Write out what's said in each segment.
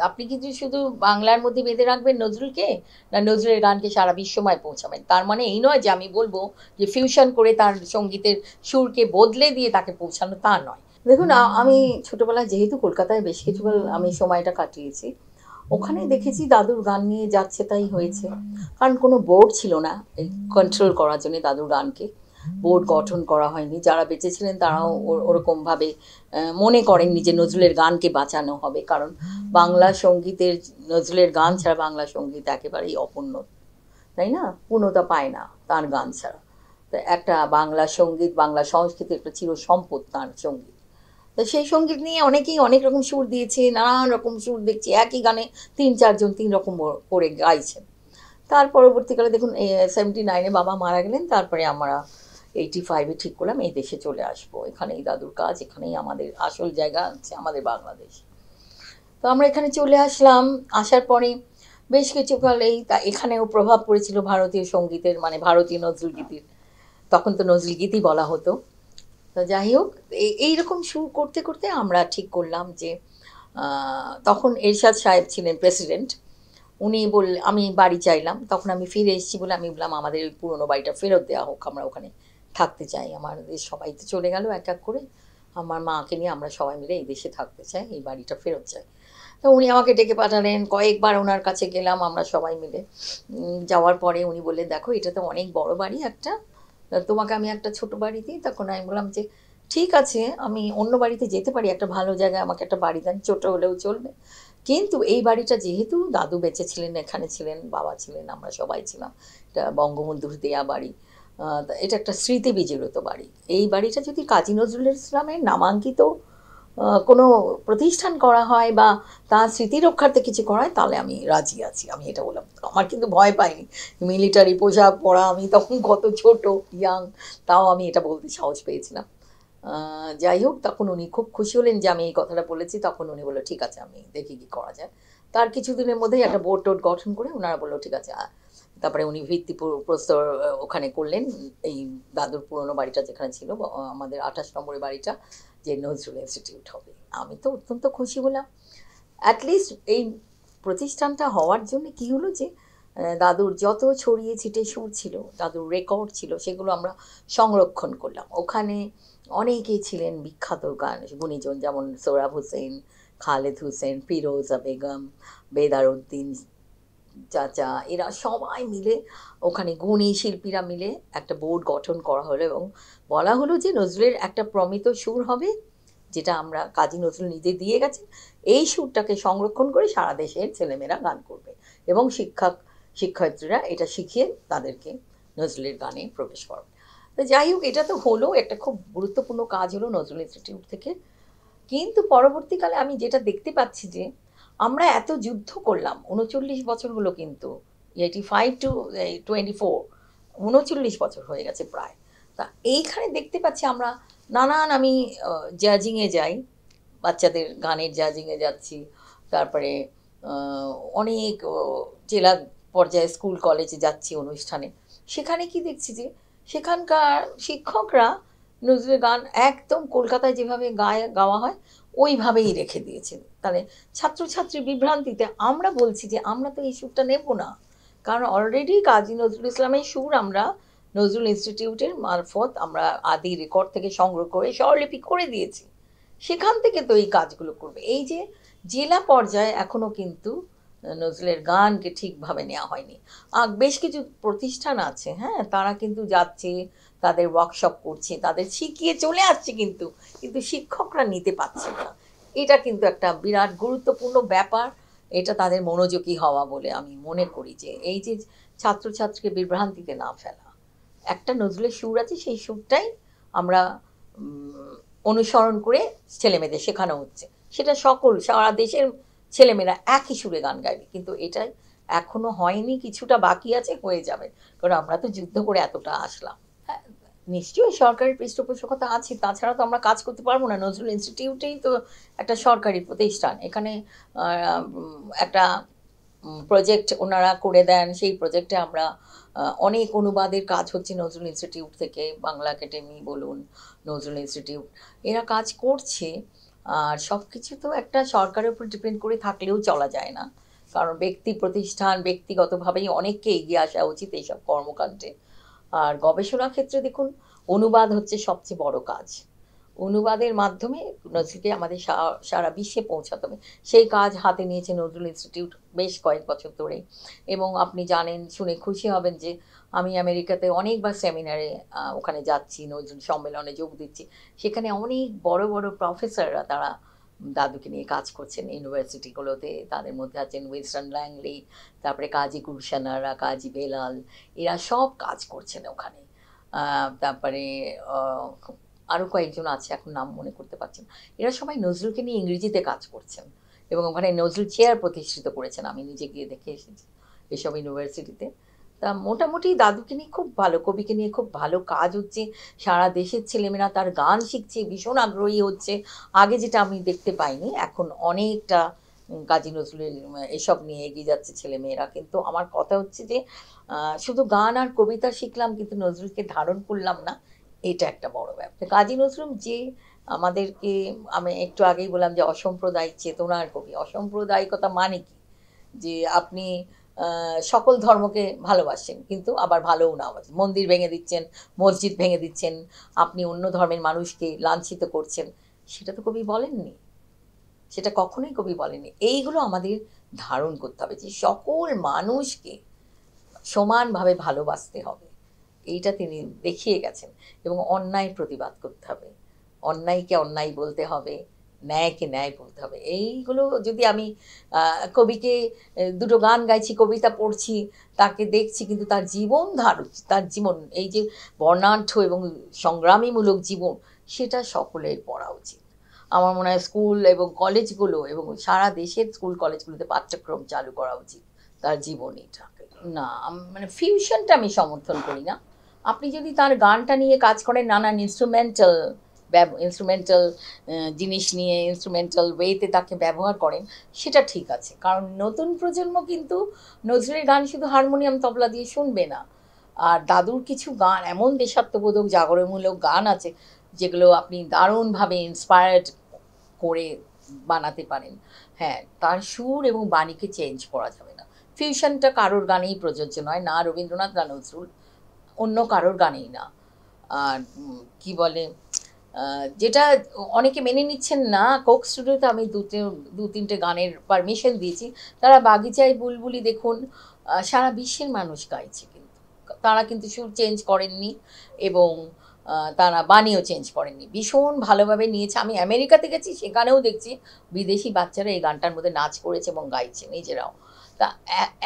আপনি কি যে শুধু বাংলার মধ্যে বেঁধে রাখবেন নজরুলকে, না নজরুলের গানকে সারা বিশ্বময় পৌঁছাবেন? তার মানে এই নয় যে আমি বলবো যে ফিউশন করে তার সঙ্গীতের সুরকে বদলে দিয়ে তাকে পৌঁছানো, তা নয়। দেখুন, আমি ছোটবেলায় যেহেতু কলকাতায় বেশ কিছুকাল আমি সময়টা কাটিয়েছি, ওখানে দেখেছি দাদুর গান নিয়ে যাচ্ছে তাই হয়েছে। কারণ কোনো বোর্ড ছিল না এই কন্ট্রোল করার জন্য দাদুর গানকে। বোর্ড গঠন করা হয়নি। যারা বেঁচে ছিলেন তারাও ওরকমভাবে মনে করেননি যে নজরুলের গানকে বাঁচানো হবে। কারণ বাংলা সঙ্গীতের, নজরুলের গান ছাড়া বাংলা সঙ্গীত একেবারেই অপূর্ণ, তাই না? পূর্ণতা পায় না তার গান ছাড়া। তো একটা বাংলা সঙ্গীত, বাংলা সংস্কৃতির একটা চির সম্পদ তার সঙ্গীত। তো সেই সঙ্গীত নিয়ে অনেকেই অনেক রকম সুর দিয়েছে, নানান রকম সুর দেখছি একই গানে তিন চারজন তিন রকম করে গাইছেন। তার পরবর্তীকালে দেখুন 79-এ বাবা মারা গেলেন, তারপরে আমরা 85-এ ঠিক করলাম এই দেশে চলে আসবো, এখানেই দাদুর কাজ, এখানেই আমাদের আসল জায়গা হচ্ছে আমাদের বাংলাদেশ। তো আমরা এখানে চলে আসলাম। আসার পরে বেশ কিছুকাল এখানেও প্রভাব পড়েছিল ভারতীয় সঙ্গীতের, মানে ভারতীয় নজরুল গীতির। তখন তো নজরুল গীতি বলা হতো। তো যাই হোক, এইরকম সুর করতে করতে আমরা ঠিক করলাম যে তখন এরশাদ সাহেব ছিলেন প্রেসিডেন্ট। উনি বললেন, আমি বাড়ি চাইলাম, তখন আমি ফিরে এসেছি বলে আমি বললাম আমাদের ওই পুরনো বাড়িটা ফেরত দেওয়া হোক, আমরা ওখানে থাকতে চাই। আমাদের সবাই তো চলে গেল এক এক করে, আমার মাকে নিয়ে আমরা সবাই মিলে এই দেশে থাকতে চাই, এই বাড়িটা ফেরত চাই। তো উনি আমাকে ডেকে পাঠালেন, কয়েকবার ওনার কাছে গেলাম আমরা সবাই মিলে। যাওয়ার পরে উনি বললেন, দেখো এটা তো অনেক বড় বাড়ি একটা, তোমাকে আমি একটা ছোট বাড়ি দিই। তখন আমি বললাম যে ঠিক আছে, আমি অন্য বাড়িতে যেতে পারি, একটা ভালো জায়গায় আমাকে একটা বাড়ি দেন, ছোট হলেও চলবে। কিন্তু এই বাড়িটা যেহেতু দাদু বেঁচে ছিলেন, এখানে ছিলেন, বাবা ছিলেন, আমরা সবাই ছিলাম, এটা বঙ্গবন্ধুর দেয়া বাড়ি, এটা একটা স্মৃতি বিজড়িত বাড়ি। এই বাড়িটা যদি কাজী নজরুল ইসলামের নামাঙ্কিত কোনো প্রতিষ্ঠান করা হয় বা তার স্মৃতি রক্ষার্থে কিছু করা হয়, তাহলে আমি রাজি আছি, আমি এটা বললাম। আমার কিন্তু ভয় পাইনি, মিলিটারি পোশাক পরা, আমি তখন কত ছোট, ইয়াং, তাও আমি এটা বলতে সাহস পেয়েছিলাম। যাই হোক, তখন উনি খুব খুশি হলেন যে আমি এই কথাটা বলেছি। তখন উনি বললো ঠিক আছে, আমি দেখি কি করা যায়। তার কিছুদিনের মধ্যেই একটা বোর্ড টোড গঠন করে ওনারা বললো ঠিক আছে। তারপরে উনি ভিত্তি প্রস্তর ওখানে করলেন, এই দাদুর পুরনো বাড়িটা যেখানে ছিল, আমাদের 28 নম্বরের বাড়িটা, যে নজরুল ইনস্টিটিউট হবে। আমি তো অত্যন্ত খুশি হলাম। অ্যাটলিস্ট এই প্রতিষ্ঠানটা হওয়ার জন্য কি হলো যে দাদুর যত ছড়িয়ে ছিটে সুর ছিল, দাদুর রেকর্ড ছিল, সেগুলো আমরা সংরক্ষণ করলাম। ওখানে অনেকেই ছিলেন বিখ্যাত গান গুণীজন, যেমন সোহরাব হোসেন, খালেদ হোসেন, ফিরোজা বেগম, বেদার উদ্দিন চাচা, এরা সবাই মিলে, ওখানে গুণী শিল্পীরা মিলে একটা বোর্ড গঠন করা হলো এবং বলা হলো যে নজরুলের একটা প্রমিত সুর হবে, যেটা আমরা কাজী নজরুল নিজে দিয়ে গেছেন। এই সুরটাকে সংরক্ষণ করে সারা দেশের ছেলেমেয়েরা গান করবে এবং শিক্ষয়িত্রীরা এটা শিখিয়ে তাদেরকে নজরুলের গানে প্রবেশ করবে। তো যাই হোক, এটা তো হলো একটা খুব গুরুত্বপূর্ণ কাজ হলো নজরুল ইনস্টিটিউট থেকে। কিন্তু পরবর্তীকালে আমি যেটা দেখতে পাচ্ছি যে আমরা এত যুদ্ধ করলাম, 39 বছর হলো কিন্তু, 85 to 24, 39 বছর হয়ে গেছে প্রায়। তা এইখানে দেখতে পাচ্ছি আমরা নানান, আমি জাজিংয়ে যাই, বাচ্চাদের গানের জাজিংয়ে যাচ্ছি, তারপরে আহ, অনেক জেলা পর্যায়ে স্কুল কলেজে যাচ্ছি অনুষ্ঠানে। সেখানে কি দেখছি যে সেখানকার শিক্ষকরা নজরুলের গান একদম কলকাতায় যেভাবে গাওয়া হয় ওইভাবেই রেখে দিয়েছেন। তাহলে ছাত্রছাত্রী বিভ্রান্তিতে আমরা বলছি যে আমরা তো এই সুরটা নেব না, কারণ অলরেডি কাজী নজরুল ইসলামের সুর আমরা নজরুল ইনস্টিটিউটের মারফত আমরা আদি রেকর্ড থেকে সংগ্রহ করে স্বরলিপি করে দিয়েছি, সেখান থেকে তো এই কাজগুলো করবে। এই যে জেলা পর্যায়ে এখনও কিন্তু নজরুলের গানকে ঠিকভাবে নেওয়া হয়নি। আর বেশ কিছু প্রতিষ্ঠান আছে, হ্যাঁ, তারা কিন্তু যাচ্ছে, তাদের ওয়ার্কশপ করছে, তাদের শিখিয়ে চলে আসছে, কিন্তু কিন্তু শিক্ষকরা নিতে পারছে না। এটা কিন্তু একটা বিরাট গুরুত্বপূর্ণ ব্যাপার। এটা তাদের মনোযোগী হওয়া বলে আমি মনে করি, যে এই যে ছাত্রছাত্রীকে বিভ্রান্তিতে না ফেলা। একটা নজরুলের সুর আছে, সেই সুরটাই আমরা অনুসরণ করে ছেলেমেয়েদের শেখানো হচ্ছে। সেটা সকল সারা দেশের ছেলেমেয়েরা একই সুরে গান গাইবে, কিন্তু এটাই এখনো হয়নি, কিছুটা বাকি আছে, হয়ে যাবে। কারণ আমরা তো যুদ্ধ করে এতটা আসলাম। হ্যাঁ, নিশ্চয়ই সরকারি পৃষ্ঠপোষকতা আছে, তাছাড়া তো আমরা কাজ করতে পারবো না। নজরুল ইনস্টিটিউটেই তো একটা সরকারি প্রতিষ্ঠান, এখানে একটা প্রজেক্ট ওনারা করে দেন, সেই প্রজেক্টে আমরা অনেক অনুবাদের কাজ হচ্ছে নজরুল ইনস্টিটিউট থেকে, বাংলা একাডেমি বলুন, নজরুল ইনস্টিটিউট, এরা কাজ করছে। আর সব কিছু তো একটা সরকারের উপর ডিপেন্ড করে থাকলেও চলা যায় না, কারণ ব্যক্তি প্রতিষ্ঠান ব্যক্তিগতভাবেই অনেককে এগিয়ে আসা উচিত এইসব কর্মকাণ্ডে। আর গবেষণা ক্ষেত্রে দেখুন, অনুবাদ হচ্ছে সবচেয়ে বড় কাজ। অনুবাদের মাধ্যমে নজরুলকে আমাদের সারা বিশ্বে পৌঁছাতে হবে। সেই কাজ হাতে নিয়েছে নজরুল ইনস্টিটিউট বেশ কয়েক বছর ধরে। এবং আপনি জানেন, শুনে খুশি হবেন যে আমি আমেরিকাতে অনেকবার সেমিনারে ওখানে যাচ্ছি, নজরুল সম্মেলনে যোগ দিচ্ছি। সেখানে অনেক বড় বড় প্রফেসররা তারা দাদুকে নিয়ে কাজ করছেন ইউনিভার্সিটিগুলোতে। তাদের মধ্যে আছেন উইনস্টন ল্যাংলি, তারপরে কাজী গুলশানারা, কাজী বেলাল, এরা সব কাজ করছেন ওখানে। তারপরে আরও কয়েকজন আছে, এখন নাম মনে করতে পারছি না। এরা সবাই নজরুলকে নিয়ে ইংরেজিতে কাজ করছেন এবং ওখানে নজরুল চেয়ার প্রতিষ্ঠিত করেছেন। আমি নিজে গিয়ে দেখে এসেছি এসব ইউনিভার্সিটিতে। তা মোটামুটি দাদুকে নিয়ে খুব ভালো, কবিকে নিয়ে খুব ভালো কাজ হচ্ছে। সারা দেশের ছেলেমেয়েরা তার গান শিখছে, ভীষণ আগ্রহী হচ্ছে। আগে যেটা আমি দেখতে পাইনি, এখন অনেকটা কাজী নজরুলের এসব নিয়ে এগিয়ে যাচ্ছে ছেলেমেয়েরা। কিন্তু আমার কথা হচ্ছে যে শুধু গান আর কবিতা শিখলাম কিন্তু নজরুলকে ধারণ করলাম না, এটা একটা বড় ব্যাপার। কাজী নজরুল যে আমাদেরকে, আমি একটু আগেই বললাম যে অসাম্প্রদায়িক চেতনার কবি। অসাম্প্রদায়িকতা মানে কি? যে আপনি সকল ধর্মকে ভালোবাসেন কিন্তু আবার ভালোও না বাসেন, মন্দির ভেঙে দিচ্ছেন, মসজিদ ভেঙে দিচ্ছেন, আপনি অন্য ধর্মের মানুষকে লাঞ্ছিত করছেন, সেটা তো কবি বলেননি। সেটা কখনোই কবি বলেননি। এইগুলো আমাদের ধারণ করতে হবে যে সকল মানুষকে সমানভাবে ভালোবাসতে হবে, এইটা তিনি দেখিয়ে গেছেন। এবং অন্যায় প্রতিবাদ করতে হবে, অন্যায়কে অন্যায় বলতে হবে, ন্যায়কে ন্যায় বলতে হবে। এইগুলো যদি আমি কবিকে দুটো গান গাইছি, কবিতা পড়ছি, তাকে দেখছি, কিন্তু তার জীবন তার জীবন, এই যে বর্ণাঢ্য এবং সংগ্রামীমূলক জীবন, সেটা সকলের পড়া উচিত। আমার মনে হয় স্কুল এবং কলেজগুলো এবং সারা দেশের স্কুল কলেজগুলোতে পাঠ্যক্রম চালু করা উচিত তার জীবনীটাকে। না, মানে ফিউশনটা আমি সমর্থন করি না। আপনি যদি তার গানটা নিয়ে কাজ করেন, নানান ইনস্ট্রুমেন্টাল জিনিস নিয়ে ইনস্ট্রুমেন্টাল ওয়েতে তাকে ব্যবহার করেন, সেটা ঠিক আছে। কারণ নতুন প্রজন্ম কিন্তু নজরুলের গান শুধু হারমোনিয়াম তবলা দিয়ে শুনবে না। আর দাদুর কিছু গান, এমন দেশাত্মবোধক জাগরণমূলক গান আছে যেগুলো আপনি দারুণভাবে ইন্সপায়ার্ড করে বানাতে পারেন। হ্যাঁ, তার সুর এবং বাণীকে চেঞ্জ করা যাবে না। ফিউশনটা কারোর গানেই প্রযোজ্য নয়, না রবীন্দ্রনাথ না নজরুল, অন্য কারোর গানেই না। আর কি বলে, যেটা অনেকে মেনে নিচ্ছেন না, কোক স্টুডিওতে আমি দু তিনটে গানের পারমিশন দিয়েছি। তারা বাগিচায় বুলবুলি দেখুন, সারা বিশ্বের মানুষ গাইছে, কিন্তু তারা কিন্তু সুর চেঞ্জ করেননি এবং তারা বাণীও চেঞ্জ করেননি, ভীষণ ভালোভাবে নিয়েছে। আমি আমেরিকাতে গেছি, সেখানেও দেখছি বিদেশি বাচ্চারা এই গানটার মধ্যে নাচ করেছে এবং গাইছে নিজেরাও। তা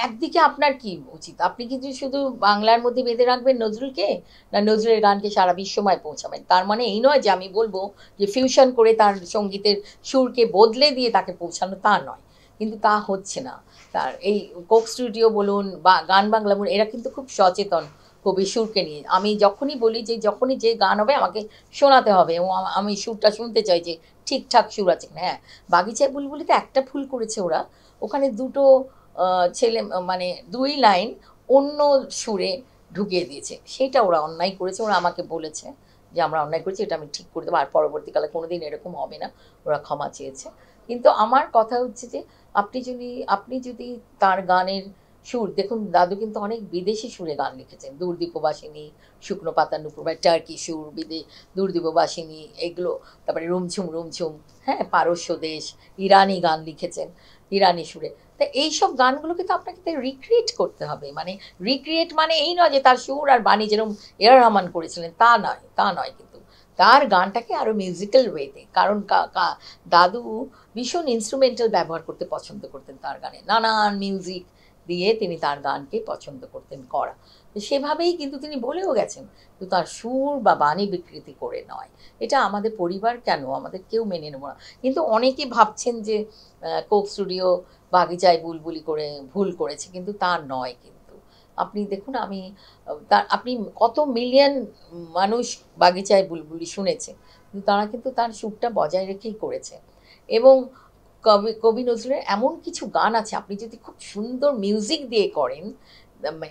একদিকে আপনার কি উচিত? আপনি কিন্তু শুধু বাংলার মধ্যে বেঁধে রাখবেন নজরুলকে, না নজরুলের গানকে সারা বিশ্বময় পৌঁছাবেন। তার মানে এই নয় যে আমি বলবো যে ফিউশন করে তার সঙ্গীতের সুরকে বদলে দিয়ে তাকে পৌঁছানো, তা নয়। কিন্তু তা হচ্ছে না। তার এই কোক স্টুডিও বলুন বা গান বাংলা বলুন, এরা কিন্তু খুব সচেতন কবি সুরকে নিয়ে। আমি যখনই বলি যে যখনই যে গান হবে আমাকে শোনাতে হবে এবং আমি সুরটা শুনতে চাই যে ঠিকঠাক সুর আছে কিনা। হ্যাঁ, বাগিচায় বুলবুলিতে একটা ভুল করেছে ওরা, ওখানে দুটো ছেলে, মানে দুই লাইন অন্য সুরে ঢুকিয়ে দিয়েছে, সেটা ওরা অন্যায় করেছে। ওরা আমাকে বলেছে যে আমরা অন্যায় করেছি, এটা আমি ঠিক করে দেবো, আর পরবর্তীকালে কোনো দিন এরকম হবে না। ওরা ক্ষমা চেয়েছে। কিন্তু আমার কথা হচ্ছে যে আপনি যদি তার গানের সুর দেখুন, দাদু কিন্তু অনেক বিদেশি সুরে গান লিখেছেন। দূরদীপবাসিনী, শুকনো পাতা নুপুর, বা টার্কি সুর, দূরদীপবাসিনী, এগুলো। তারপরে রুমঝুম রুমঝুম, হ্যাঁ, পারস্য দেশ, ইরানি গান লিখেছেন, ইরানি সুরে। তা এইসব গানগুলোকে তো আপনাকে রিক্রিয়েট করতে হবে। মানে রিক্রিয়েট মানে এই নয় যে তার সুর আর বাণী যেরকম এরা রহমান করেছিলেন, তা নয় কিন্তু তার গানটাকে আরও মিউজিক্যাল ওয়েতে। কারণ দাদু ভীষণ ইনস্ট্রুমেন্টাল ব্যবহার করতে পছন্দ করতেন তার গানে, নানান মিউজিক দিয়ে তিনি তার গানকে পছন্দ করতেন করা। সেভাবেই কিন্তু তিনি বলেও গেছেন, কিন্তু তার সুর বা বাণী বিকৃতি করে নয়। এটা আমাদের পরিবার কেন, আমাদের কেউ মেনে নেব না। কিন্তু অনেকে ভাবছেন যে কোক স্টুডিও বাগিচায় বুলবুলি করে ভুল করেছে, কিন্তু তা নয়। কিন্তু আপনি দেখুন, আপনি কত মিলিয়ন মানুষ বাগিচায় বুলবুলি শুনেছে, কিন্তু তারা কিন্তু তার সুরটা বজায় রেখেই করেছে। এবং কবি নজরুলের এমন কিছু গান আছে, আপনি যদি খুব সুন্দর মিউজিক দিয়ে করেন,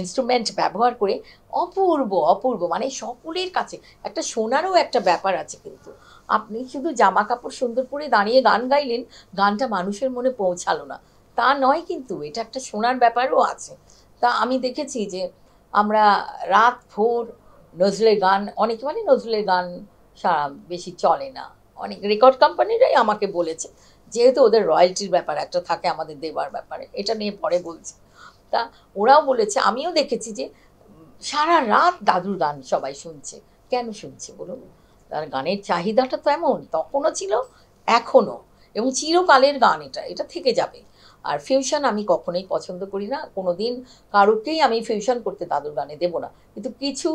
ইনস্ট্রুমেন্ট ব্যবহার করে, অপূর্ব অপূর্ব, মানে সকলের কাছে একটা শোনারও একটা ব্যাপার আছে। কিন্তু আপনি শুধু জামা কাপড় সুন্দর পরে দাঁড়িয়ে গান গাইলেন, গানটা মানুষের মনে পৌঁছালো না, তা নয় কিন্তু, এটা একটা শোনার ব্যাপারও আছে। তা আমি দেখেছি যে আমরা রাত ভোর নজরুলের গান, অনেকে মানে নজরুলের গান সারা বেশি চলে না, অনেক রেকর্ড কোম্পানিরাই আমাকে বলেছে, যেহেতু ওদের রয়্যালটির ব্যাপার একটা থাকে আমাদের দেওয়ার ব্যাপারে, এটা নিয়ে পরে বলছি। তা ওরাও বলেছে, আমিও দেখেছি যে সারা রাত দাদুর গান সবাই শুনছে। কেন শুনছে বলুন? তার গানের চাহিদাটা তো এমন, তখনও ছিল, এখনও, এবং চিরকালের গান, এটা এটা থেকে যাবে। আর ফিউশন আমি কখনোই পছন্দ করি না, কোনো দিন কারোকেই আমি ফিউশন করতে দাদুর গানে দেবো না। কিন্তু কিছু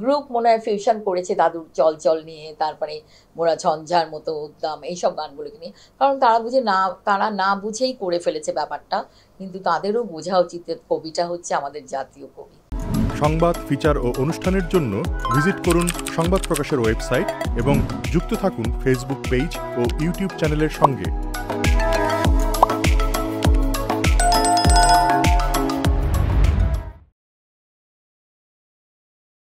গ্রুপ মনে হয় ফিউশন করেছে দাদুর চল চল নিয়ে, তারপরে মোরা ঝঞ্ঝার মতো উদ্দাম, এইসব গানগুলোকে নিয়ে, কারণ তারা বুঝে না, তারা না বুঝেই করে ফেলেছে ব্যাপারটা। কিন্তু তাদেরও বোঝা উচিত, কবিটা হচ্ছে আমাদের জাতীয় কবি। সংবাদ, ফিচার ও অনুষ্ঠানের জন্য ভিজিট করুন সংবাদ প্রকাশের ওয়েবসাইট এবং যুক্ত থাকুন ফেসবুক পেজ ও ইউটিউব চ্যানেলের সঙ্গে।